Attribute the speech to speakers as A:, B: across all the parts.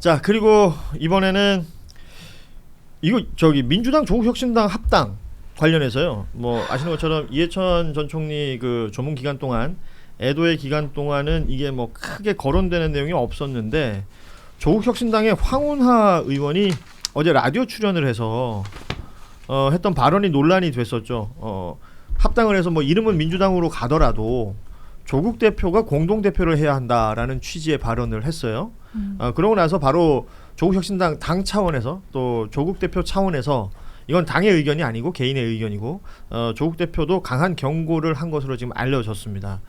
A: 자, 그리고 이번에는 이거 저기 민주당 조국혁신당 합당 관련해서요. 뭐 아시는 것처럼 이해찬 전 총리 그 조문 기간 동안 애도의 기간 동안은 이게 뭐 크게 거론되는 내용이 없었는데 조국혁신당의 황운하 의원이 어제 라디오 출연을 해서 했던 발언이 논란이 됐었죠. 합당을 해서 뭐 이름은 민주당으로 가더라도 조국 대표가 공동 대표를 해야 한다라는 취지의 발언을 했어요. 그러고 나서 바로 조국혁신당 당 차원에서 또 조국 대표 차원에서 이건 당의 의견이 아니고 개인의 의견이고 조국 대표도 강한 경고를 한 것으로 지금 알려졌습니다.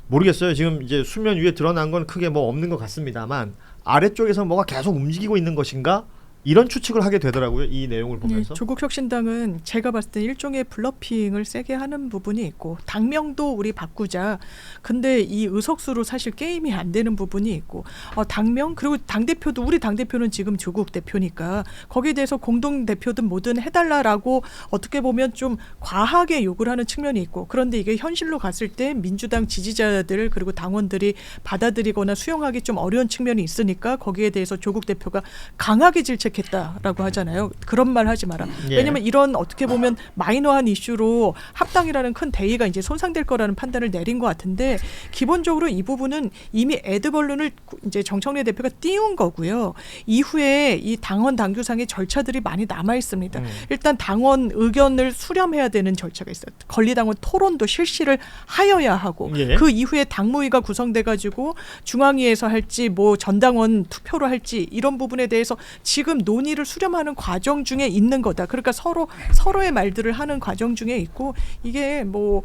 A: 모르겠어요. 지금 이제 수면 위에 드러난 건 크게 뭐 없는 것 같습니다만 아래쪽에서 뭐가 계속 움직이고 있는 것인가? 이런 추측을 하게 되더라고요. 이 내용을 보면서.
B: 조국혁신당은 제가 봤을 때 일종의 블러핑을 세게 하는 부분이 있고 당명도 우리 바꾸자. 근데 이 의석수로 사실 게임이 안 되는 부분이 있고 당명 그리고 당대표도 우리 당대표는 지금 조국 대표니까 거기에 대해서 공동대표든 뭐든 해달라라고 어떻게 보면 좀 과하게 요구를 하는 측면이 있고 그런데 이게 현실로 갔을 때 민주당 지지자들 그리고 당원들이 받아들이거나 수용하기 좀 어려운 측면이 있으니까 거기에 대해서 조국 대표가 강하게 질책 했다라고 하잖아요. 그런 말 하지 마라.
A: 예.
B: 왜냐하면 이런 어떻게 보면 마이너한 이슈로 합당이라는 큰 대의가 이제 손상될 거라는 판단을 내린 것 같은데 기본적으로 이 부분은 이미 에드벌룬을 이제 정청래 대표가 띄운 거고요. 이후에 이 당원 당규상의 절차들이 많이 남아 있습니다. 일단 당원 의견을 수렴해야 되는 절차가 있어요. 권리당원 토론도 실시를 하여야 하고
A: 예.
B: 그 이후에 당무위가 구성돼 가지고 중앙위에서 할지 뭐 전당원 투표로 할지 이런 부분에 대해서 지금 논의를 수렴하는 과정 중에 있는 거다. 그러니까 서로의 말들을 하는 과정 중에 있고 이게 뭐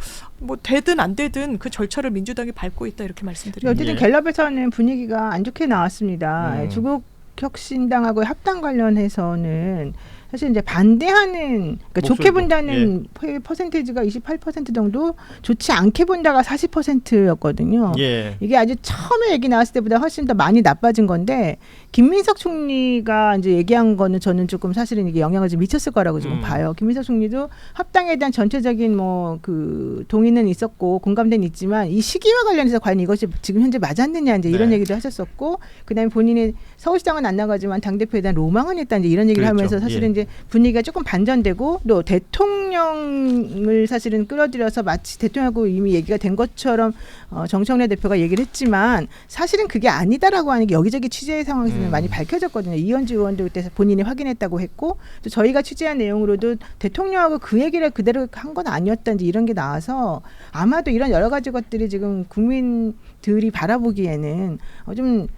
B: 되든 안 되든 그 절차를 민주당이 밟고 있다 이렇게 말씀드립니다.
C: 어쨌든 갤럽에서는 분위기가 안 좋게 나왔습니다. 조국혁신당하고 합당 관련해서는 사실 이제 반대하는 그러니까 좋게 본다는 퍼센테이지가 28% 정도 좋지 않게 본다가 40%였거든요.
A: 예.
C: 이게 아주 처음에 얘기 나왔을 때보다 훨씬 더 많이 나빠진 건데 김민석 총리가 이제 얘기한 거는 저는 조금 사실은 이게 영향을 좀 미쳤을 거라고 지금 봐요. 김민석 총리도 합당에 대한 전체적인 뭐 그 동의는 있었고 공감대는 있지만 이 시기와 관련해서 과연 이것이 지금 현재 맞았느냐 이제 이런 얘기도 하셨었고 그다음에 본인이 서울시장은 안 나가지만 당대표에 대한 로망은 있다 이제 이런 얘기를 하면서 사실은 이제 분위기가 조금 반전되고 또 대통령을 사실은 끌어들여서 마치 대통령하고 이미 얘기가 된 것처럼 정청래 대표가 얘기를 했지만 사실은 그게 아니다라고 하는 게 여기저기 취재 상황에서는 많이 밝혀졌거든요. 이현주 의원도 그때 본인이 확인했다고 했고 또 저희가 취재한 내용으로도 대통령하고 그 얘기를 그대로 한 건 아니었다든지 이런 게 나와서 아마도 이런 여러 가지 것들이 지금 국민들이 바라보기에는 좀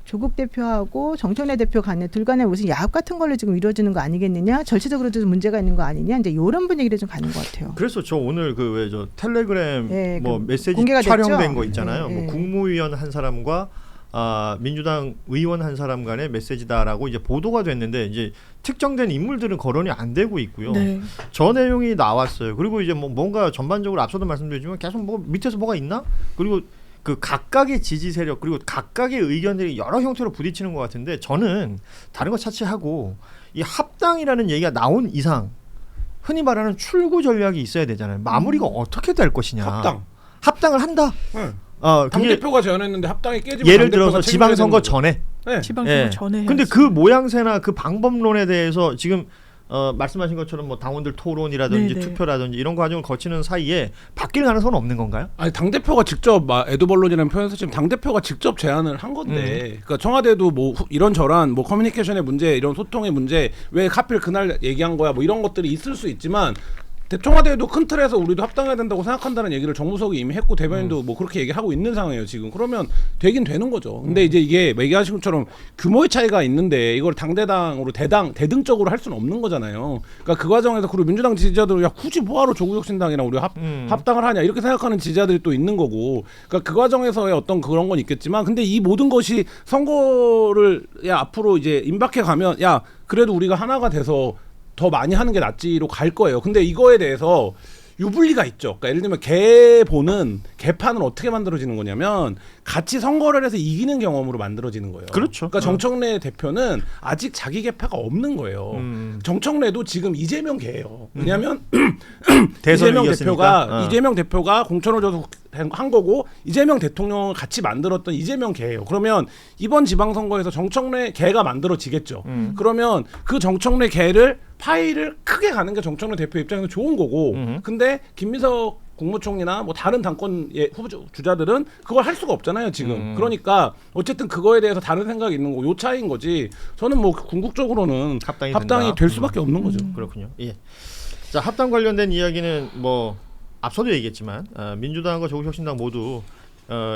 C: 조국 대표하고 정청래 대표 간에 둘 간에 무슨 야합 같은 걸로 지금 이루어지는 거 아니겠느냐, 절차적으로도 문제가 있는 거 아니냐, 이제 이런 분위기를 좀 가는 것 같아요.
A: 그래서 저 오늘 그 왜 저 텔레그램 뭐
C: 그
A: 메시지 촬영된 거 있잖아요. 뭐 국무위원 한 사람과 민주당 의원 한 사람 간의 메시지다라고 이제 보도가 됐는데 이제 특정된 인물들은 거론이 안 되고 있고요.
B: 네.
A: 저 내용이 나왔어요. 그리고 이제 뭐 뭔가 전반적으로 앞서도 말씀드렸지만 계속 뭐 밑에서 뭐가 있나? 그리고 그 각각의 지지 세력 그리고 각각의 의견들이 여러 형태로 부딪히는 것 같은데 저는 다른 거 차치하고 이 합당이라는 얘기가 나온 이상 흔히 말하는 출구 전략이 있어야 되잖아요. 마무리가 어떻게 될 것이냐. 합당을 한다.
D: 당대표가 제안했는데 합당이 깨지면
A: 예를 들어서 지방선거 전에.
B: 네. 지방선거 전에.
A: 근데 그 모양새나 그 방법론에 대해서 지금 말씀하신 것처럼 뭐 당원들 토론이라든지 투표라든지 이런 과정을 거치는 사이에 바뀔 가능성은 없는 건가요?
D: 아니 당대표가 직접 에드벌론이라는 표현에서 지금 당대표가 직접 제안을 한 건데 그러니까 청와대도 뭐 이런저런 뭐 커뮤니케이션의 문제 이런 소통의 문제 왜 하필 그날 얘기한 거야 뭐 이런 것들이 있을 수 있지만 청와대도 큰 틀에서 우리도 합당해야 된다고 생각한다는 얘기를 정무석이 이미 했고 대변인도 뭐 그렇게 얘기하고 있는 상황이에요 지금. 그러면 되긴 되는 거죠. 근데 이제 이게 얘기하신 것처럼 규모의 차이가 있는데 이걸 당대당으로 대등적으로 할 수는 없는 거잖아요. 그러니까 그 과정에서 그리고 민주당 지지자들 야 굳이 뭐하러 조국혁신당이랑 우리 합당을 하냐 이렇게 생각하는 지지자들이 또 있는 거고. 그러니까 그 과정에서의 어떤 그런 건 있겠지만 근데 이 모든 것이 선거를 앞으로 이제 임박해 가면 야 그래도 우리가 하나가 돼서 더 많이 하는 게 낫지로 갈 거예요. 근데 이거에 대해서 유불리가 있죠. 그러니까 예를 들면 개판은 어떻게 만들어지는 거냐면 같이 선거를 해서 이기는 경험으로 만들어지는 거예요.
A: 그렇죠.
D: 그러니까 정청래 대표는 아직 자기 개파가 없는 거예요. 정청래도 지금 이재명 개예요. 왜냐하면 이재명 대표가 공천을 줘서 한 거고 이재명 대통령을 같이 만들었던 이재명 개예요. 그러면 이번 지방선거에서 정청래 개가 만들어지겠죠. 그러면 그 정청래 개를 파일을 크게 가는 게 정청래 대표 입장에서 좋은 거고 근데 김민석 국무총리나 뭐 다른 당권 후보 주자들은 그걸 할 수가 없잖아요 지금. 그러니까 어쨌든 그거에 대해서 다른 생각이 있는 거고 요 차이인 거지. 저는 뭐 궁극적으로는 합당이 될 수밖에 없는 거죠.
A: 그렇군요. 예. 자, 합당 관련된 이야기는 뭐 앞서도 얘기했지만 민주당과 조국혁신당 모두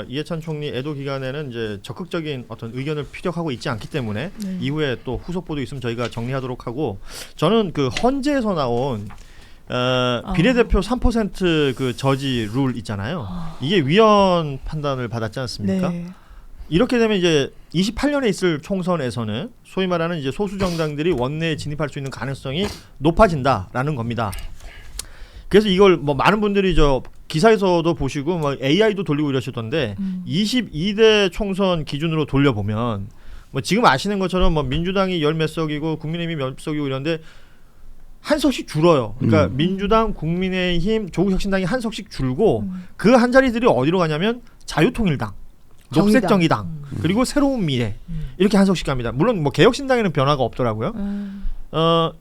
A: 이해찬 총리 애도 기간에는 이제 적극적인 어떤 의견을 피력하고 있지 않기 때문에 이후에 또 후속 보도 있으면 저희가 정리하도록 하고 저는 그 헌재에서 나온 비례대표 3% 그 저지 룰 있잖아요. 이게 위헌 판단을 받았지 않습니까?
B: 네.
A: 이렇게 되면 이제 28년에 있을 총선에서는 소위 말하는 이제 소수 정당들이 원내에 진입할 수 있는 가능성이 높아진다라는 겁니다. 그래서 이걸 뭐 많은 분들이 저 기사에서도 보시고 뭐 AI도 돌리고 이러시던데 22대 총선 기준으로 돌려보면 뭐 지금 아시는 것처럼 뭐 민주당이 열 몇 석이고 국민의힘이 몇 석이고 이런데 한 석씩 줄어요. 그러니까 민주당, 국민의힘, 조국혁신당이 한 석씩 줄고 그 한 자리들이 어디로 가냐면 자유통일당, 녹색정의당 그리고 새로운 미래 이렇게 한 석씩 갑니다. 물론 뭐 개혁신당에는 변화가 없더라고요.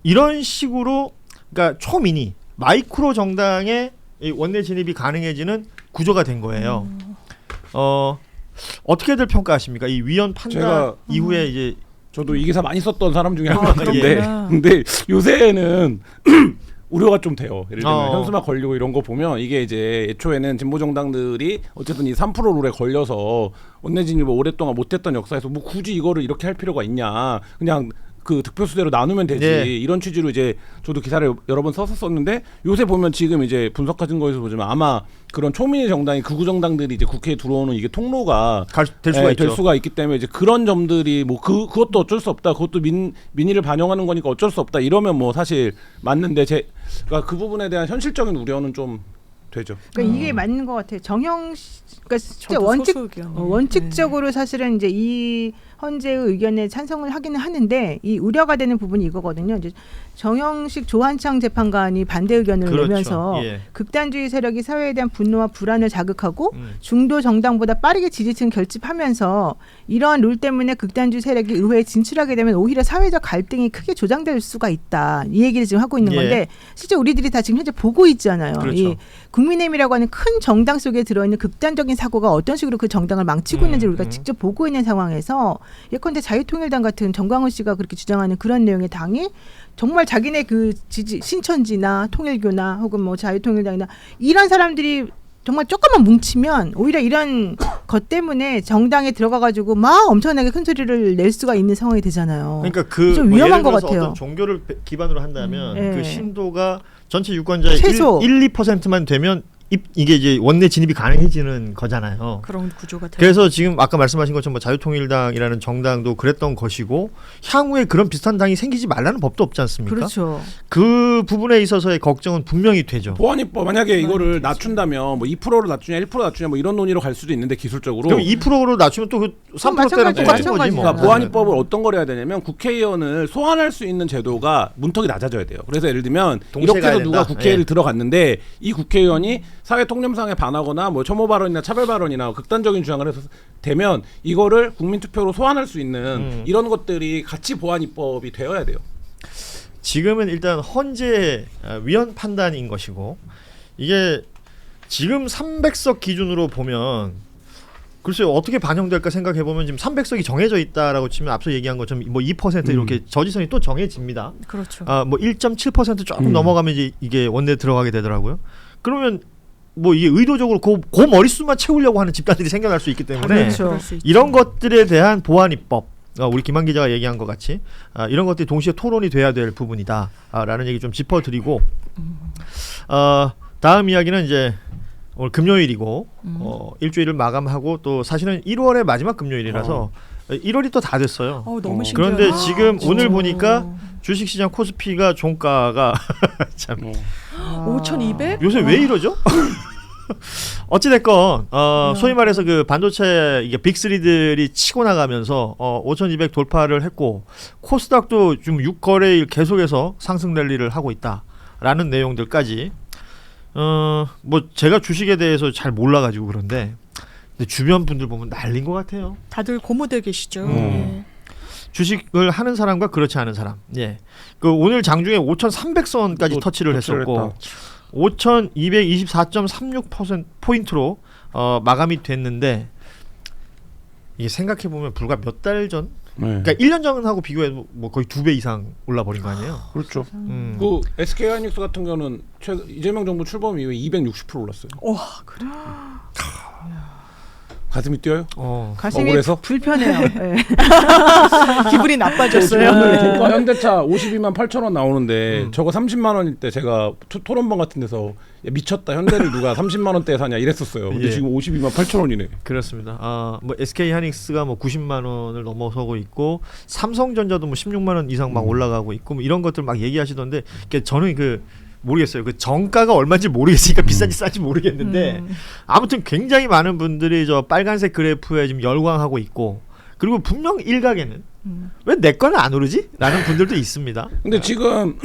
A: 이런 식으로 그러니까 초미니 마이크로 정당의 이 원내 진입이 가능해지는 구조가 된 거예요. 어떻게들 평가하십니까? 이 위헌 판단
D: 제가
A: 이후에 이제
D: 저도 이 기사 많이 썼던 사람 중에 한
B: 그렇구나.
D: 명인데 근데 요새는 우려가 좀 돼요. 예를 들면
A: 어.
D: 현수막 걸리고 이런 거 보면 이게 이제 애초에는 진보 정당들이 어쨌든 이 3% 룰에 걸려서 원내 진입을 오랫동안 못했던 역사에서 뭐 굳이 이거를 이렇게 할 필요가 있냐 그냥 그 득표수대로 나누면 되지
A: 네.
D: 이런 취지로 이제 저도 기사를 여러 번 썼었는데 요새 보면 지금 이제 분석하신 거에서 보자면 아마 그런 초민의 정당이 극우 정당들이 이제 국회에 들어오는 이게 통로가
A: 될 수가 있죠.
D: 될 수가 있기 때문에 이제 그런 점들이 뭐 그것도 어쩔 수 없다. 그것도 민의를 반영하는 거니까 어쩔 수 없다. 이러면 뭐 사실 맞는데 그러니까 그 부분에 대한 현실적인 우려는 좀 되죠.
C: 그러니까 이게 맞는 것 같아요. 그러니까 진짜
B: 저도
C: 원칙
B: 소수 의견이에요.
C: 원칙적으로 사실은 이제 이 헌재의 의견에 찬성을 하기는 하는데 이 우려가 되는 부분이 이거거든요. 이제 정영식 조한창 재판관이 반대 의견을
A: 그렇죠.
C: 내면서
A: 예.
C: 극단주의 세력이 사회에 대한 분노와 불안을 자극하고 중도 정당보다 빠르게 지지층 결집하면서 이러한 룰 때문에 극단주의 세력이 의회에 진출하게 되면 오히려 사회적 갈등이 크게 조장될 수가 있다. 이 얘기를 지금 하고 있는
A: 예.
C: 건데 실제 우리들이 다 지금 현재 보고 있잖아요.
A: 그렇죠.
C: 이 국민의힘이라고 하는 큰 정당 속에 들어있는 극단적인 사고가 어떤 식으로 그 정당을 망치고 있는지 우리가 직접 보고 있는 상황에서 예컨대 자유통일당 같은 정광훈 씨가 그렇게 주장하는 그런 내용의 당이 정말 자기네 그 지지 신천지나 통일교나 혹은 뭐 자유통일당이나 이런 사람들이 정말 조금만 뭉치면 오히려 이런 것 때문에 정당에 들어가가지고 막 엄청나게 큰 소리를 낼 수가 있는 상황이 되잖아요.
A: 그러니까 그
C: 좀
A: 뭐
C: 위험한
A: 예를
C: 것
A: 들어서
C: 같아요.
A: 어떤 종교를 기반으로 한다면
C: 네.
A: 그 신도가 전체 유권자의
C: 최소.
A: 1-2%만 되면 이게 이제 원내 진입이 가능해지는 거잖아요.
B: 그런 구조가 돼요.
A: 그래서 지금 아까 말씀하신 것처럼 뭐 자유통일당이라는 정당도 그랬던 것이고 향후에 그런 비슷한 당이 생기지 말라는 법도 없지 않습니까?
C: 그렇죠.
A: 그 부분에 있어서의 걱정은 분명히 되죠.
D: 보안입법 만약에 이거를 낮춘다면 뭐 2%로 낮추냐 1% 낮추냐 뭐 이런 논의로 갈 수도 있는데 기술적으로
A: 그럼 2%로 낮추면 또 그 3%대랑 똑같은 거지 뭐.
C: 마찬가지죠.
D: 그러니까 보안입법을 어떤 걸 해야 되냐면 국회의원을 소환할 수 있는 제도가 문턱이 낮아져야 돼요. 그래서 예를 들면
A: 동시에
D: 이렇게 해서
A: 가야
D: 누가
A: 된다.
D: 국회를
A: 예.
D: 들어갔는데 이 국회의원이 사회 통념상에 반하거나 뭐 혐오 발언이나 차별 발언이나 극단적인 주장을 해서 되면 이거를 국민 투표로 소환할 수 있는 이런 것들이 같이 보안입법이 되어야 돼요.
A: 지금은 일단 헌재 위헌 판단인 것이고 이게 지금 300석 기준으로 보면 글쎄요 어떻게 반영될까 생각해 보면 지금 300석이 정해져 있다라고 치면 앞서 얘기한 것처럼 뭐 2% 이렇게 저지선이 또 정해집니다.
B: 그렇죠.
A: 뭐 1.7% 조금 넘어가면 이제 이게 원내에 들어가게 되더라고요. 그러면 뭐 이게 의도적으로 그 머릿수만 채우려고 하는 집단들이 생겨날 수 있기 때문에
C: 그렇죠.
B: 그럴 수 있죠.
A: 이런 것들에 대한 보안입법 우리 김한 기자가 얘기한 것 같이 이런 것들이 동시에 토론이 돼야 될 부분이다 라는 얘기 좀 짚어드리고 다음 이야기는 이제 오늘 금요일이고 일주일을 마감하고 또 사실은 1월의 마지막 금요일이라서 1월이 또 다 됐어요.
B: 너무 신기하다.
A: 그런데 지금 오늘
B: 진짜.
A: 보니까 주식시장 코스피가 종가가 참
B: 5,200?
A: 요새 왜 이러죠? 어찌됐건 소위 말해서 그 반도체 이게 빅3들이 치고 나가면서 5,200 돌파를 했고 코스닥도 좀 6거래일 계속해서 상승 랠리를 하고 있다라는 내용들까지 뭐 제가 주식에 대해서 잘 몰라가지고 그런데 근데 주변 분들 보면 난린 것 같아요.
B: 다들 고무돼 계시죠.
A: 주식을 하는 사람과 그렇지 않은 사람. 예. 그 오늘 장중에 5,300선까지 터치를 했었고 5,224.36% 포인트로 마감이 됐는데 이게 생각해 보면 불과 몇 달 전, 그러니까 1년 전하고 비교해도 뭐 거의 2배 이상 올라 버린 거 아니에요?
D: 그렇죠. 그 SK 하이닉스 같은 경우는 이재명 정부 출범 이후에 260% 올랐어요.
B: 와 그래.
D: 가슴이 뛰어요?
C: 가슴이
D: 억울해서?
C: 불편해요. 네.
B: 기분이 나빠졌어요.
D: 고가 현대차 52만 8천 원 나오는데 저거 30만 원일 때 제가 토론방 같은 데서 야, 미쳤다 현대를 누가 30만 원대에 사냐 이랬었어요. 근데
A: 예.
D: 지금 52만 8천 원이네.
A: 그렇습니다. 뭐 SK 하이닉스가 뭐 90만 원을 넘어서고 있고 삼성전자도 뭐 16만 원 이상 막 올라가고 있고 뭐 이런 것들 막 얘기하시던데 저는 모르겠어요. 그 정가가 얼마인지 모르겠으니까 비싼지 싼지 모르겠는데 아무튼 굉장히 많은 분들이 저 빨간색 그래프에 지금 열광하고 있고 그리고 분명 일각에는 왜 내 거는 안 오르지? 라는 분들도 있습니다.
D: 근데 지금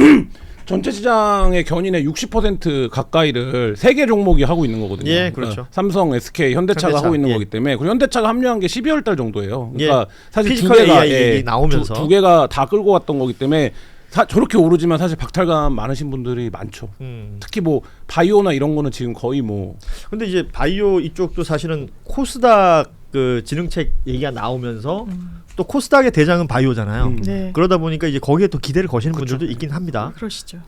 D: 전체 시장의 견인의 60% 가까이를 3개 종목이 하고 있는 거거든요.
A: 예, 그렇죠.
D: 그러니까 삼성, SK, 현대차가 하고 있는 거기 때문에 그리고 현대차가 합류한 게 12월 달 정도예요. 그러니까 사실 두
A: 피지컬
D: 개가
A: AI 나오면서
D: 두 개가 다 끌고 왔던 거기 때문에 저렇게 오르지만 사실 박탈감 많으신 분들이 많죠. 특히 뭐 바이오나 이런 거는 지금 거의 뭐.
A: 근데 이제 바이오 이쪽도 사실은 코스닥 그 지능책 얘기가 나오면서 또 코스닥의 대장은 바이오잖아요.
B: 네.
A: 그러다 보니까 이제 거기에 또 기대를 거시는
D: 그렇죠.
A: 분들도 있긴 합니다.
B: 그러시죠.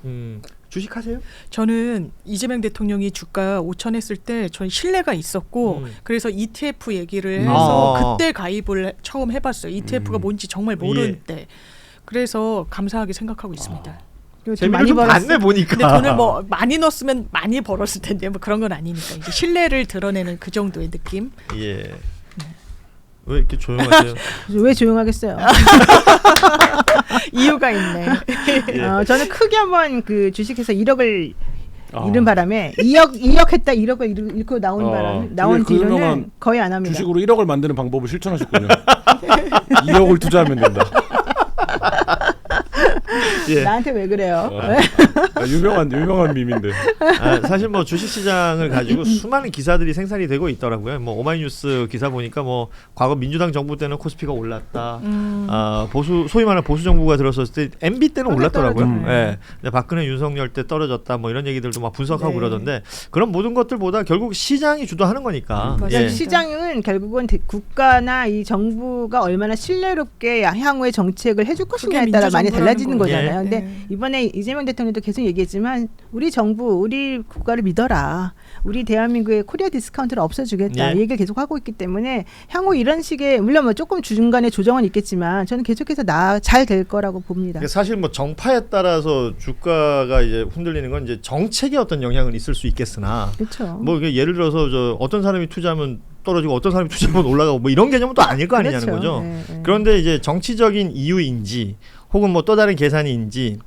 A: 주식하세요?
B: 저는 이재명 대통령이 주가 5천 했을 때 저는 신뢰가 있었고 그래서 ETF 얘기를 해서 그때 가입을 처음 해봤어요. ETF가 뭔지 정말 모르는 때. 그래서 감사하게 생각하고 있습니다.
A: 재미를 좀 봤네 보니까.
B: 근데 돈을 뭐 많이 넣었으면 많이 벌었을 텐데 뭐 그런 건 아니니까 이제 신뢰를 드러내는 그 정도의 느낌.
A: 예. 왜 이렇게 조용하세요?
C: 왜 조용하겠어요?
B: 이유가 있네.
C: 저는 크게 한번 그 주식해서 1억을 잃은 바람에 2억 했다 1억을 잃고 나온
D: 그
C: 뒤로는
D: 유명한
C: 거의 안 합니다.
D: 주식으로 1억을 만드는 방법을 실천하셨군요. 2억을 투자하면 된다.
A: 예.
C: 나한테 왜 그래요?
D: 유명한 밈인데.
A: 사실 뭐 주식시장을 가지고 수많은 기사들이 생산이 되고 있더라고요. 뭐 오마이뉴스 기사 보니까 뭐 과거 민주당 정부 때는 코스피가 올랐다. 소위 말하는 보수 정부가 들어섰을 때 MB 때는 올랐더라고요. 예. 근데 박근혜 윤석열 때 떨어졌다. 뭐 이런 얘기들도 막 분석하고
B: 네.
A: 그러던데 그런 모든 것들보다 결국 시장이 주도하는 거니까.
B: 맞아요.
C: 시장은 결국은 국가나 이 정부가 얼마나 신뢰롭게 향후의 정책을 해줄 것이냐에 따라 많이 달라지는 거잖아요. 근데
B: 네.
C: 이번에 이재명 대통령도 계속 얘기했지만 우리 정부, 우리 국가를 믿어라. 우리 대한민국의 코리아 디스카운트를 없애주겠다. 이 얘기를 계속 하고 있기 때문에 향후 이런 식의 물론 뭐 조금 중간에 조정은 있겠지만 저는 계속해서 잘 될 거라고 봅니다.
A: 사실 뭐 정파에 따라서 주가가 이제 흔들리는 건 이제 정책에 어떤 영향은 있을 수 있겠으나
C: 그렇죠.
A: 뭐 예를 들어서 어떤 사람이 투자하면 떨어지고 어떤 사람이 투자하면 올라가고 뭐 이런 개념은 또 아닐 거 아니냐는
C: 그렇죠.
A: 거죠.
C: 네.
A: 그런데 이제 정치적인 이유인지 혹은 뭐 또 다른 계산인지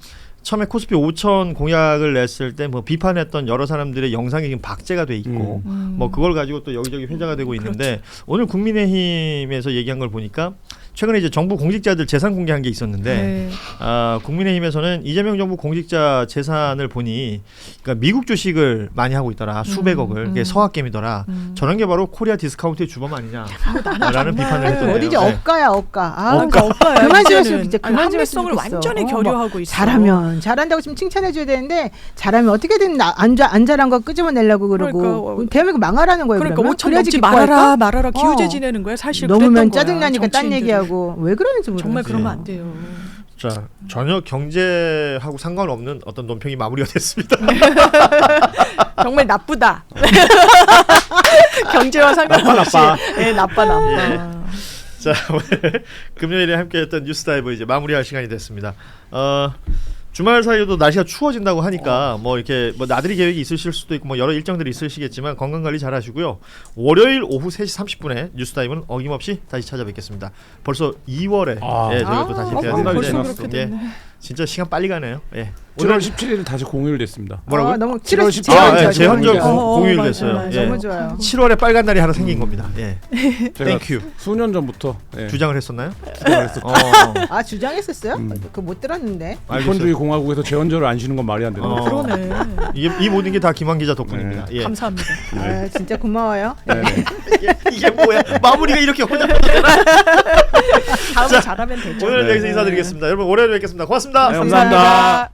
A: 처음에 코스피 5천 공약을 냈을 때 뭐 비판했던 여러 사람들의 영상이 지금 박제가 돼 있고 뭐 그걸 가지고 또 여기저기 회자가 되고 있는데 오늘 국민의힘에서 얘기한 걸 보니까 최근에 이제 정부 공직자들 재산 공개한 게 있었는데 국민의힘에서는 이재명 정부 공직자 재산을 보니 그러니까 미국 주식을 많이 하고 있더라 수백억을 그게 서학겜이더라 저런 게 바로 코리아 디스카운트의 주범 아니냐라는 비판을 했더래요.
C: 어디지 억가야 억가.
B: 억가야.
C: 그만 좀 했으면 진짜 그만 좀 했으면
B: 합리성을
C: 좋겠어.
B: 완전히 겨려하고 있어.
C: 잘한다고 지금 칭찬해줘야 되는데 잘하면 어떻게든 안 잘한 거 끄집어내려고 그러고 대한민국 망하라는 거예요.
B: 그러니까
C: 그러면?
B: 5천 넘지 말아라 기우제 지내는 거야. 사실
C: 넘으면
B: 그랬던 거야,
C: 짜증나니까 딴
B: 정치인들은.
C: 얘기하고 왜 그러는지 모르겠어요.
B: 정말 그러면 안 돼요.
A: 자 전혀 경제하고 상관없는 어떤 논평이 마무리가 됐습니다.
B: 정말 나쁘다. 경제와 상관없이. 네, 나빠.
A: 자 오늘 금요일에 함께했던 뉴스다이브 이제 마무리할 시간이 됐습니다. 주말 사이에도 날씨가 추워진다고 하니까 뭐 이렇게 뭐 나들이 계획이 있으실 수도 있고 뭐 여러 일정들이 있으시겠지만 건강 관리 잘 하시고요. 월요일 오후 3시 30분에 뉴스다이브는 어김없이 다시 찾아뵙겠습니다. 벌써 2월에 저희가 또 다시 뵈야
B: 벌써
A: 되는데
B: 그렇게 됐네.
A: 진짜 시간 빨리 가네요. 예.
D: 7월 17일 다시 공휴일됐습니다.
A: 뭐라고요?
C: 너무
D: 7월
C: 7월
D: 17일.
A: 아, 예, 재헌절 공휴일
B: 맞아요.
A: 됐어요.
B: 맞아요.
A: 예.
C: 너무 좋아요.
A: 7월에 빨간 날이 하나 생긴 겁니다. 예.
D: 제가
A: 땡큐.
D: 수년 전부터
A: 주장을 했었나요?
D: 주장을 했었죠.
C: 아 주장했었어요? 그거 못 들었는데.
D: 일본주의 공화국에서 재헌절을 안 쉬는 건 말이 안 되는 거죠.
B: 그러네.
A: 이게 이 모든 게 다 김한 기자 덕분입니다. 예.
B: 감사합니다.
C: 아, 진짜 고마워요.
D: 네.
A: 이게 뭐야? 마무리가 이렇게 혼잡하다.
B: 다음에 잘하면 되죠.
A: 오늘 여기서 인사드리겠습니다. 여러분 올해도 뵙겠습니다. 고맙습니다.
D: 네, 감사합니다.